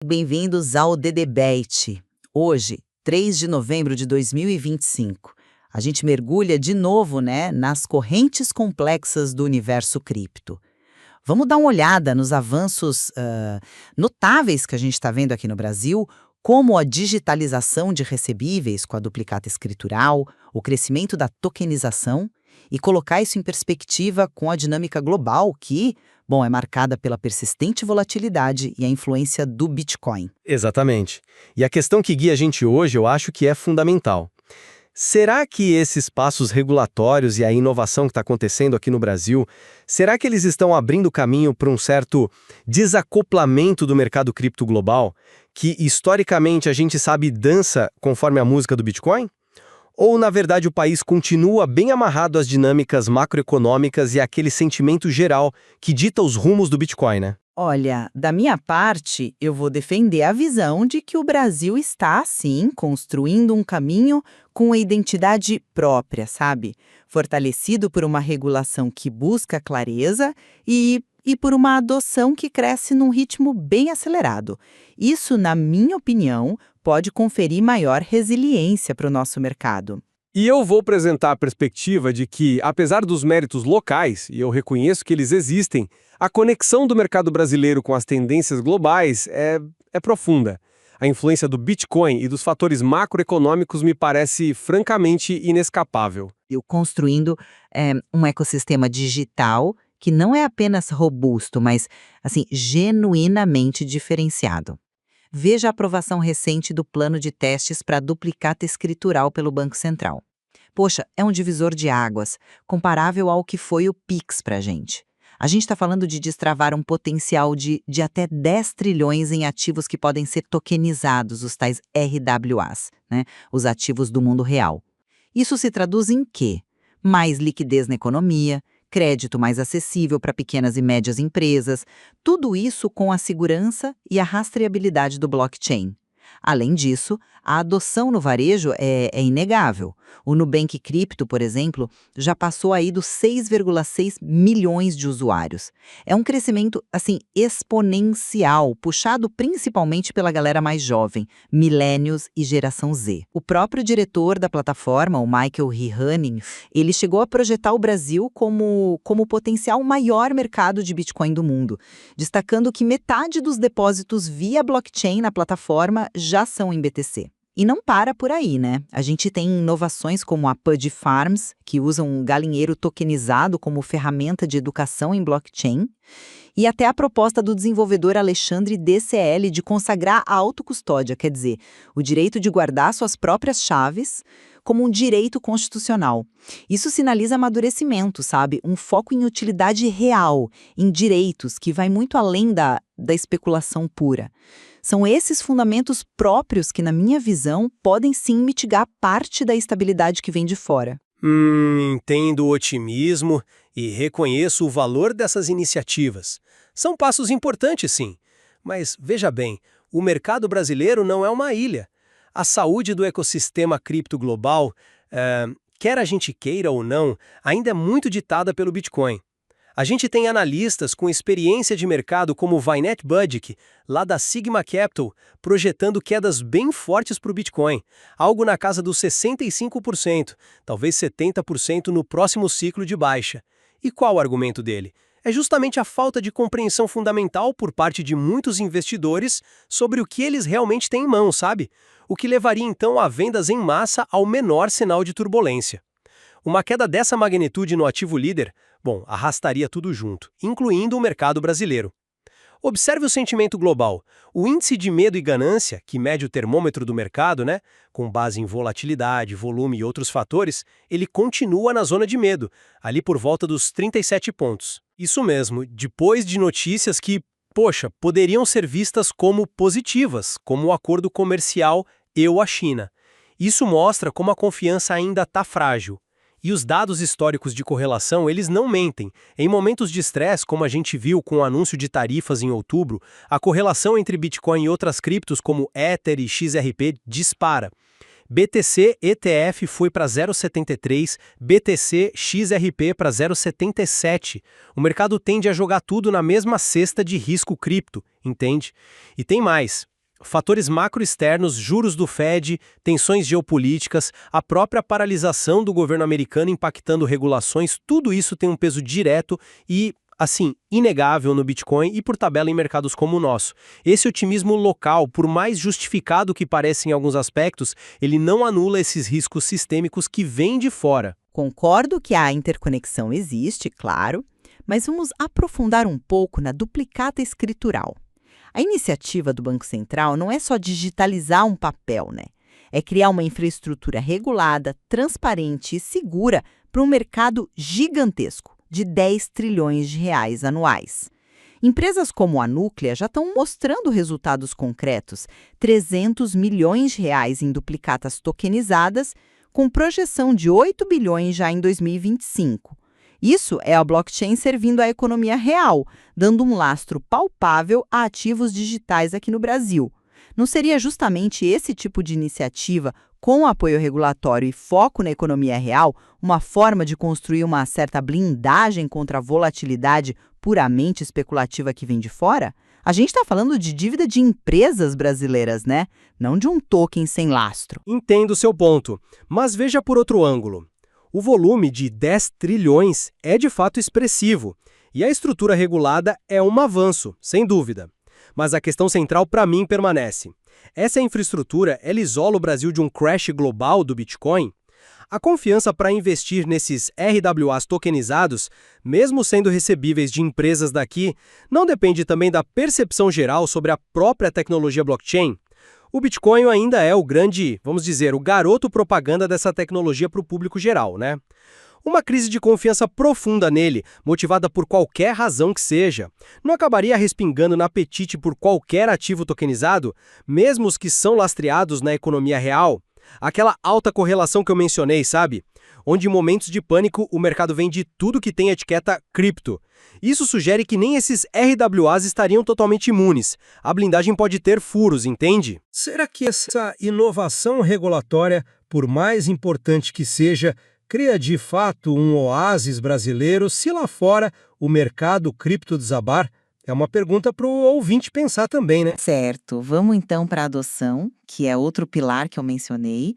Bem-vindos ao The Debate. Hoje, 3 de novembro de 2025, a gente mergulha de novo, nas correntes complexas do universo cripto. Vamos dar uma olhada nos avanços notáveis que a gente está vendo aqui no Brasil, como a digitalização de recebíveis com a duplicata escritural, o crescimento da tokenização e colocar isso em perspectiva com a dinâmica global que, bom, é marcada pela persistente volatilidade e a influência do Bitcoin. Exatamente. E a questão que guia a gente hoje, eu acho que é fundamental. Será que esses passos regulatórios e a inovação que está acontecendo aqui no Brasil, será que eles estão abrindo caminho para um certo desacoplamento do mercado cripto global, que historicamente a gente sabe dança conforme a música do Bitcoin? Ou, na verdade, o país continua bem amarrado às dinâmicas macroeconômicas e àquele sentimento geral que dita os rumos do Bitcoin, né? Olha, da minha parte, eu vou defender a visão de que o Brasil está, sim, construindo um caminho com uma identidade própria, sabe? Fortalecido por uma regulação que busca clareza e por uma adoção que cresce num ritmo bem acelerado. Isso, na minha opinião, pode conferir maior resiliência para o nosso mercado. E eu vou apresentar a perspectiva de que, apesar dos méritos locais, e eu reconheço que eles existem, a conexão do mercado brasileiro com as tendências globais é profunda. A influência do Bitcoin e dos fatores macroeconômicos me parece francamente inescapável. Eu construindo um ecossistema digital que não é apenas robusto, mas, assim, genuinamente diferenciado. Veja a aprovação recente do plano de testes para duplicata escritural pelo Banco Central. Poxa, é um divisor de águas, comparável ao que foi o Pix para a gente. A gente está falando de destravar um potencial de até 10 trilhões em ativos que podem ser tokenizados, os tais RWAs, os ativos do mundo real. Isso se traduz em quê? Mais liquidez na economia, crédito mais acessível para pequenas e médias empresas, tudo isso com a segurança e a rastreabilidade do blockchain. Além disso, a adoção no varejo é inegável. O Nubank Cripto, por exemplo, já passou aí dos 6,6 milhões de usuários. É um crescimento, assim, exponencial, puxado principalmente pela galera mais jovem, millennials e geração Z. O próprio diretor da plataforma, o Michael Rihanen, ele chegou a projetar o Brasil como o potencial maior mercado de Bitcoin do mundo, destacando que metade dos depósitos via blockchain na plataforma já são em BTC. E não para por aí, A gente tem inovações como a Pudgy Farms, que usam um galinheiro tokenizado como ferramenta de educação em blockchain, e até a proposta do desenvolvedor Alexandre DCL de consagrar a autocustódia, quer dizer, o direito de guardar suas próprias chaves como um direito constitucional. Isso sinaliza amadurecimento, sabe? Um foco em utilidade real, em direitos, que vai muito além da especulação pura. São esses fundamentos próprios que, na minha visão, podem sim mitigar parte da instabilidade que vem de fora. Entendo o otimismo e reconheço o valor dessas iniciativas. São passos importantes, sim. Mas, veja bem, o mercado brasileiro não é uma ilha. A saúde do ecossistema cripto global, quer a gente queira ou não, ainda é muito ditada pelo Bitcoin. A gente tem analistas com experiência de mercado como o Vinet Budzik, lá da Sigma Capital, projetando quedas bem fortes para o Bitcoin, algo na casa dos 65%, talvez 70% no próximo ciclo de baixa. E qual o argumento dele? É justamente a falta de compreensão fundamental por parte de muitos investidores sobre o que eles realmente têm em mão, sabe? O que levaria então a vendas em massa ao menor sinal de turbulência. Uma queda dessa magnitude no ativo líder, arrastaria tudo junto, incluindo o mercado brasileiro. Observe o sentimento global. O índice de medo e ganância, que mede o termômetro do mercado, com base em volatilidade, volume e outros fatores, ele continua na zona de medo, ali por volta dos 37 pontos. Isso mesmo, depois de notícias que, poderiam ser vistas como positivas, como o acordo comercial EU-China. Isso mostra como a confiança ainda está frágil. E os dados históricos de correlação, eles não mentem. Em momentos de estresse, como a gente viu com o anúncio de tarifas em outubro, a correlação entre Bitcoin e outras criptos como Ether e XRP dispara. BTC ETF foi para 0,73, BTC XRP para 0,77. O mercado tende a jogar tudo na mesma cesta de risco cripto, entende? E tem mais. Fatores macroexternos, juros do Fed, tensões geopolíticas, a própria paralisação do governo americano impactando regulações, tudo isso tem um peso direto e, assim, inegável no Bitcoin e por tabela em mercados como o nosso. Esse otimismo local, por mais justificado que pareça em alguns aspectos, ele não anula esses riscos sistêmicos que vêm de fora. Concordo que a interconexão existe, claro, mas vamos aprofundar um pouco na duplicata escritural. A iniciativa do Banco Central não é só digitalizar um papel, né? É criar uma infraestrutura regulada, transparente e segura para um mercado gigantesco, de 10 trilhões de reais anuais. Empresas como a Núclea já estão mostrando resultados concretos, 300 milhões de reais em duplicatas tokenizadas, com projeção de 8 bilhões já em 2025. Isso é a blockchain servindo à economia real, dando um lastro palpável a ativos digitais aqui no Brasil. Não seria justamente esse tipo de iniciativa, com apoio regulatório e foco na economia real, uma forma de construir uma certa blindagem contra a volatilidade puramente especulativa que vem de fora? A gente está falando de dívida de empresas brasileiras, né? Não de um token sem lastro. Entendo o seu ponto, mas veja por outro ângulo. O volume de 10 trilhões é de fato expressivo, e a estrutura regulada é um avanço, sem dúvida. Mas a questão central para mim permanece. Essa infraestrutura, ela isola o Brasil de um crash global do Bitcoin? A confiança para investir nesses RWAs tokenizados, mesmo sendo recebíveis de empresas daqui, não depende também da percepção geral sobre a própria tecnologia blockchain? O Bitcoin ainda é o grande, vamos dizer, o garoto propaganda dessa tecnologia para o público geral, né? Uma crise de confiança profunda nele, motivada por qualquer razão que seja, não acabaria respingando no apetite por qualquer ativo tokenizado, mesmo os que são lastreados na economia real? Aquela alta correlação que eu mencionei, sabe? Onde em momentos de pânico o mercado vende tudo que tem etiqueta cripto. Isso sugere que nem esses RWAs estariam totalmente imunes. A blindagem pode ter furos, entende? Será que essa inovação regulatória, por mais importante que seja, cria de fato um oásis brasileiro se lá fora o mercado cripto desabar? É uma pergunta para o ouvinte pensar também, né? Certo, vamos então para a adoção, que é outro pilar que eu mencionei.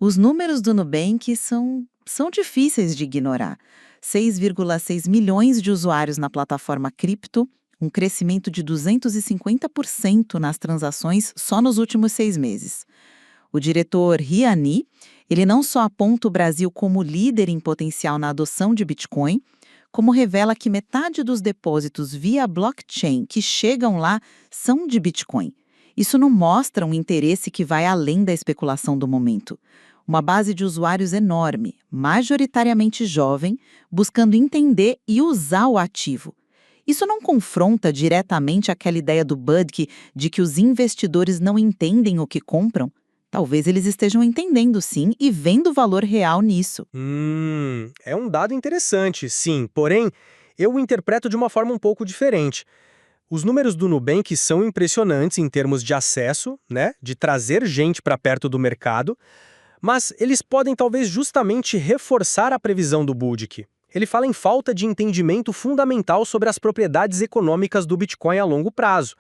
Os números do Nubank são difíceis de ignorar. 6,6 milhões de usuários na plataforma cripto, um crescimento de 250% nas transações só nos últimos 6 meses. O diretor Riani, ele não só aponta o Brasil como líder em potencial na adoção de Bitcoin, como revela que metade dos depósitos via blockchain que chegam lá são de Bitcoin. Isso não mostra um interesse que vai além da especulação do momento. Uma base de usuários enorme, majoritariamente jovem, buscando entender e usar o ativo. Isso não confronta diretamente aquela ideia do Budke de que os investidores não entendem o que compram? Talvez eles estejam entendendo sim e vendo valor real nisso. É um dado interessante, sim. Porém, eu o interpreto de uma forma um pouco diferente. Os números do Nubank são impressionantes em termos de acesso, né, de trazer gente para perto do mercado, mas eles podem talvez justamente reforçar a previsão do Budke. Ele fala em falta de entendimento fundamental sobre as propriedades econômicas do Bitcoin a longo prazo.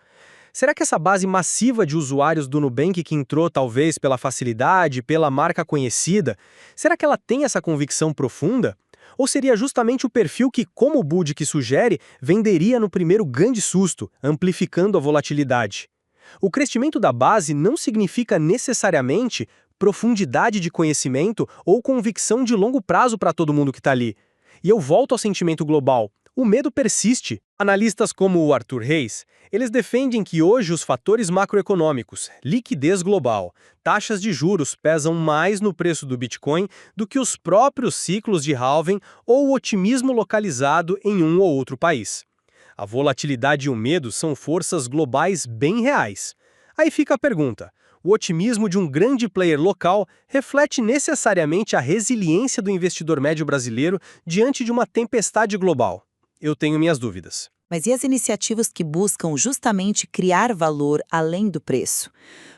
Será que essa base massiva de usuários do Nubank que entrou talvez pela facilidade, pela marca conhecida, será que ela tem essa convicção profunda? Ou seria justamente o perfil que, como o Budke sugere, venderia no primeiro grande susto, amplificando a volatilidade? O crescimento da base não significa necessariamente profundidade de conhecimento ou convicção de longo prazo para todo mundo que está ali. E eu volto ao sentimento global. O medo persiste. Analistas como o Arthur Reis, eles defendem que hoje os fatores macroeconômicos, liquidez global, taxas de juros pesam mais no preço do Bitcoin do que os próprios ciclos de halving ou o otimismo localizado em um ou outro país. A volatilidade e o medo são forças globais bem reais. Aí fica a pergunta: o otimismo de um grande player local reflete necessariamente a resiliência do investidor médio brasileiro diante de uma tempestade global? Eu tenho minhas dúvidas. Mas e as iniciativas que buscam justamente criar valor além do preço?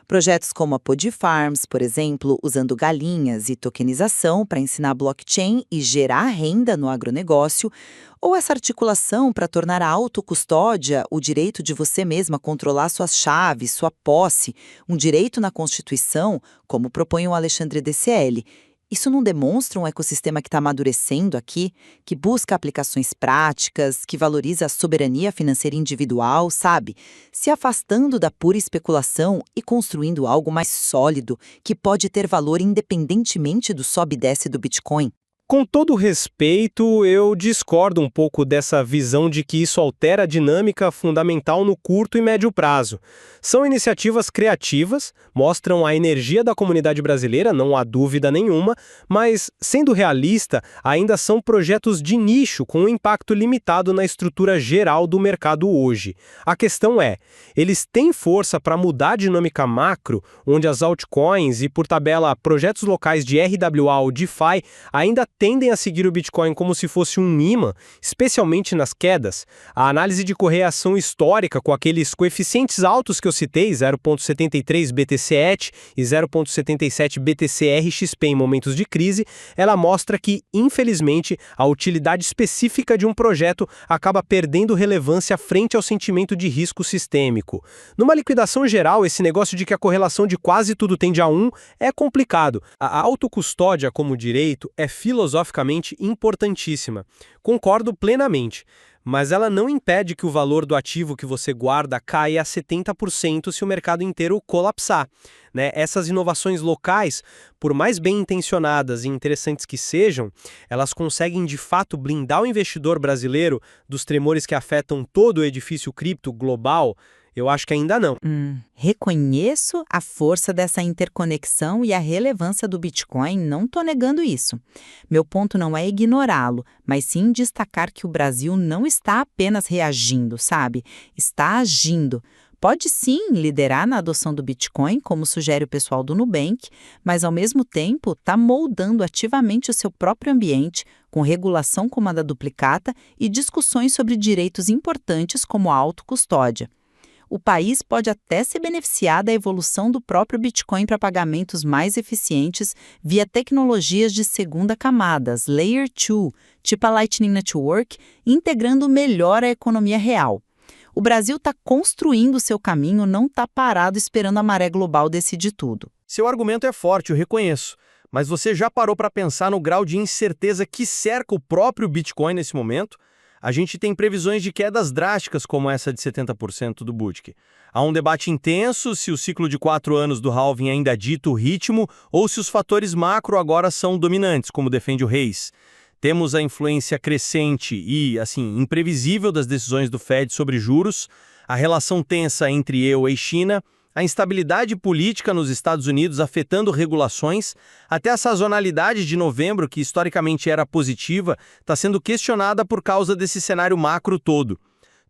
Projetos como a Pod Farms, por exemplo, usando galinhas e tokenização para ensinar blockchain e gerar renda no agronegócio, ou essa articulação para tornar a autocustódia o direito de você mesma controlar suas chaves, sua posse, um direito na Constituição, como propõe o Alexandre DCL. Isso não demonstra um ecossistema que está amadurecendo aqui, que busca aplicações práticas, que valoriza a soberania financeira individual, sabe? Se afastando da pura especulação e construindo algo mais sólido, que pode ter valor independentemente do sobe e desce do Bitcoin? Com todo respeito, eu discordo um pouco dessa visão de que isso altera a dinâmica fundamental no curto e médio prazo. São iniciativas criativas, mostram a energia da comunidade brasileira, não há dúvida nenhuma, mas, sendo realista, ainda são projetos de nicho com um impacto limitado na estrutura geral do mercado hoje. A questão é, eles têm força para mudar a dinâmica macro, onde as altcoins e, por tabela, projetos locais de RWA ou DeFi ainda tendem a seguir o Bitcoin como se fosse um imã, especialmente nas quedas. A análise de correlação histórica com aqueles coeficientes altos que eu citei, 0,73 BTC-ETH e 0,77 BTC-RXP em momentos de crise, ela mostra que, infelizmente, a utilidade específica de um projeto acaba perdendo relevância frente ao sentimento de risco sistêmico. Numa liquidação geral, esse negócio de que a correlação de quase tudo tende a 1 é complicado. A autocustódia como direito é filosoficamente importantíssima. Concordo plenamente, mas ela não impede que o valor do ativo que você guarda caia a 70% se o mercado inteiro colapsar, né? Essas inovações locais, por mais bem intencionadas e interessantes que sejam, elas conseguem de fato blindar o investidor brasileiro dos tremores que afetam todo o edifício cripto global? Eu acho que ainda não. Reconheço a força dessa interconexão e a relevância do Bitcoin, não estou negando isso. Meu ponto não é ignorá-lo, mas sim destacar que o Brasil não está apenas reagindo, sabe? Está agindo. Pode sim liderar na adoção do Bitcoin, como sugere o pessoal do Nubank, mas ao mesmo tempo está moldando ativamente o seu próprio ambiente, com regulação como a da duplicata e discussões sobre direitos importantes como a autocustódia. O país pode até se beneficiar da evolução do próprio Bitcoin para pagamentos mais eficientes via tecnologias de segunda camada, as Layer 2, tipo a Lightning Network, integrando melhor a economia real. O Brasil está construindo seu caminho, não está parado esperando a maré global decidir tudo. Seu argumento é forte, eu reconheço. Mas você já parou para pensar no grau de incerteza que cerca o próprio Bitcoin nesse momento? A gente tem previsões de quedas drásticas como essa de 70% do BUTC. Há um debate intenso se o ciclo de 4 anos do halving ainda dita o ritmo ou se os fatores macro agora são dominantes, como defende o Reis. Temos a influência crescente e, imprevisível das decisões do Fed sobre juros, a relação tensa entre EU e China, a instabilidade política nos Estados Unidos afetando regulações, até a sazonalidade de novembro, que historicamente era positiva, está sendo questionada por causa desse cenário macro todo.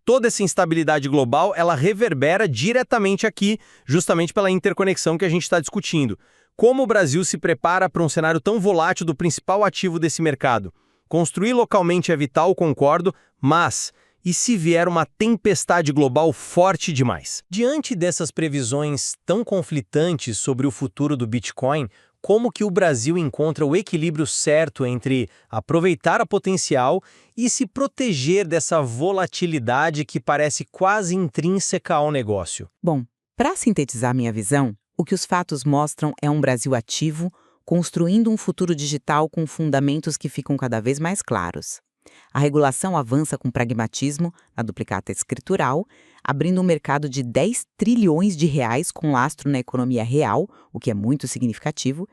Toda essa instabilidade global, ela reverbera diretamente aqui, justamente pela interconexão que a gente está discutindo. Como o Brasil se prepara para um cenário tão volátil do principal ativo desse mercado? Construir localmente é vital, concordo, mas e se vier uma tempestade global forte demais? Diante dessas previsões tão conflitantes sobre o futuro do Bitcoin, como que o Brasil encontra o equilíbrio certo entre aproveitar a potencial e se proteger dessa volatilidade que parece quase intrínseca ao negócio? Bom, para sintetizar minha visão, o que os fatos mostram é um Brasil ativo, construindo um futuro digital com fundamentos que ficam cada vez mais claros. A regulação avança com pragmatismo na duplicata escritural, abrindo um mercado de 10 trilhões de reais com lastro na economia real, o que é muito significativo.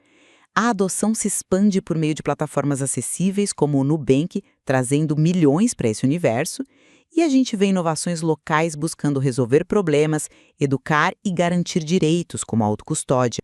A adoção se expande por meio de plataformas acessíveis como o Nubank, trazendo milhões para esse universo. E a gente vê inovações locais buscando resolver problemas, educar e garantir direitos, como a autocustódia.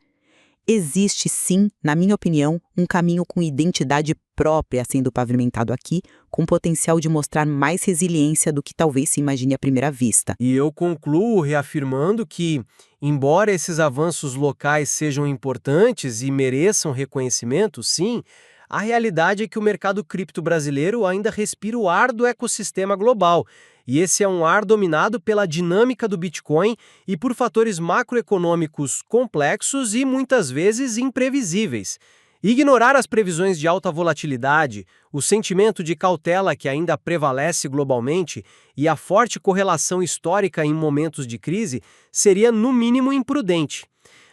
Existe, sim, na minha opinião, um caminho com identidade própria sendo pavimentado aqui, com potencial de mostrar mais resiliência do que talvez se imagine à primeira vista. E eu concluo reafirmando que, embora esses avanços locais sejam importantes e mereçam reconhecimento, sim, a realidade é que o mercado cripto brasileiro ainda respira o ar do ecossistema global E esse é um ar dominado pela dinâmica do Bitcoin e por fatores macroeconômicos complexos e muitas vezes imprevisíveis. Ignorar as previsões de alta volatilidade, o sentimento de cautela que ainda prevalece globalmente e a forte correlação histórica em momentos de crise seria, no mínimo, imprudente.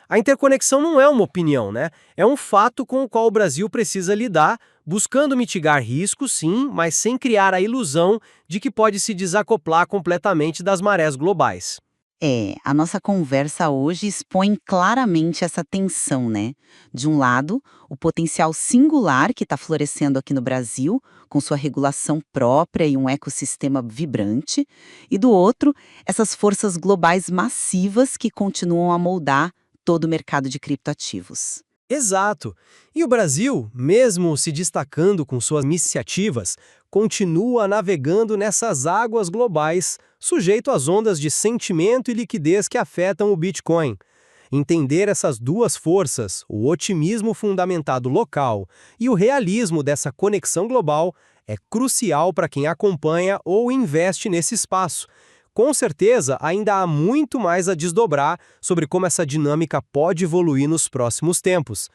A interconexão não é uma opinião, né? É um fato com o qual o Brasil precisa lidar, buscando mitigar riscos, sim, mas sem criar a ilusão de que pode se desacoplar completamente das marés globais. A nossa conversa hoje expõe claramente essa tensão, né? De um lado, o potencial singular que está florescendo aqui no Brasil, com sua regulação própria e um ecossistema vibrante, e do outro, essas forças globais massivas que continuam a moldar todo o mercado de criptoativos. Exato. E o Brasil, mesmo se destacando com suas iniciativas, continua navegando nessas águas globais, sujeito às ondas de sentimento e liquidez que afetam o Bitcoin. Entender essas duas forças, o otimismo fundamentado local e o realismo dessa conexão global, é crucial para quem acompanha ou investe nesse espaço. Com certeza, ainda há muito mais a desdobrar sobre como essa dinâmica pode evoluir nos próximos tempos.